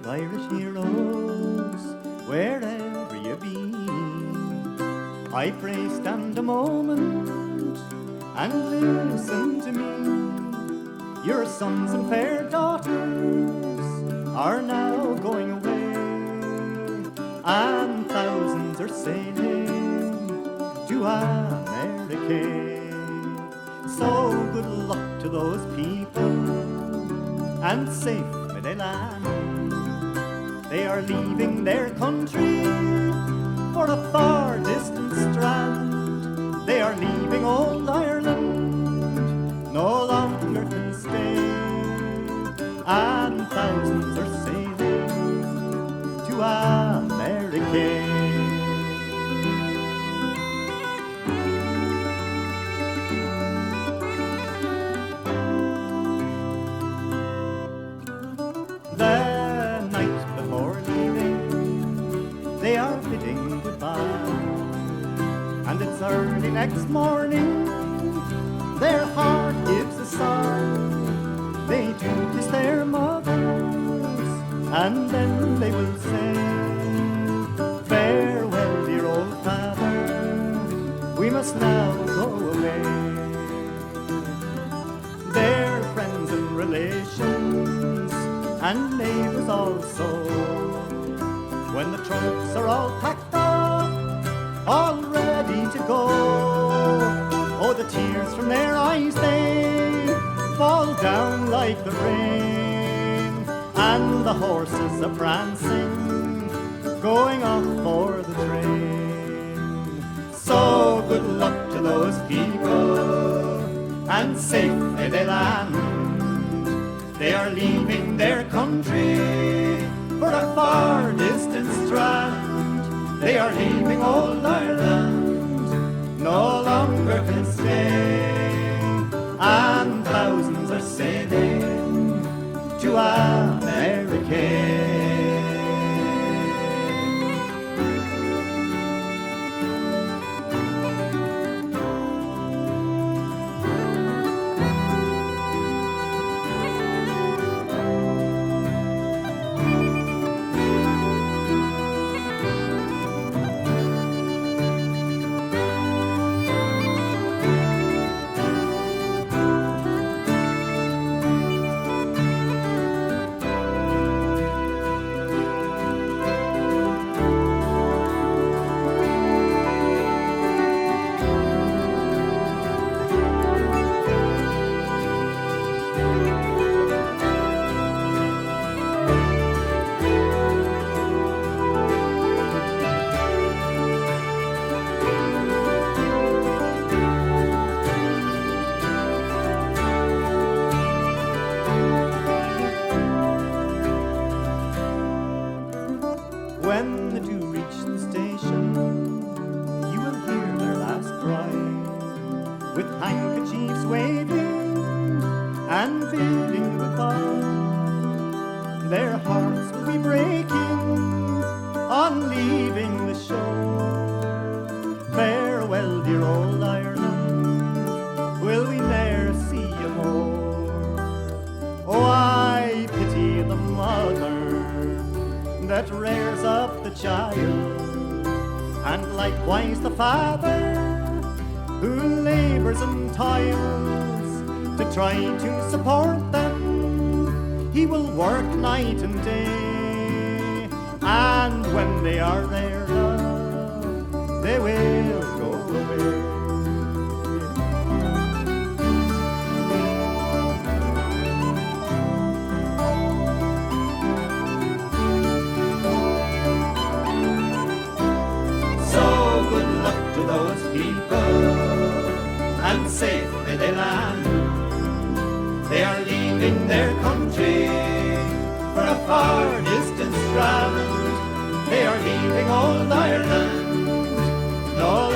Irish heroes, wherever you be, I pray stand a moment and listen to me. Your sons and fair daughters are now going away, and thousands are sailing to America. So good luck to those people, and safe may they land. They are leaving their country for a far distant strand. They are leaving old Ireland, no longer can stay, and thousands are sailing to America. And it's early next morning, their heart gives a sigh. They do kiss their mothers, and then they will say, farewell, dear old father, we must now go away. Their friends and relations and neighbours also, when the trunks are all packed up, all ready to go, oh, the tears from their eyes, they fall down like the rain, and the horses are prancing, going off for the train. So good luck to those people, and safe may they land. They are leaving their country for a far distant strand. They are leaving old Ireland, no longer can stay, and thousands are sailing to America. Likewise the father who labours and toils to try to support them. He will work night and day, and when they are there, love, they will go away. Those people, and safe may they land. They are leaving their country for a far distant strand. They are leaving old Ireland, no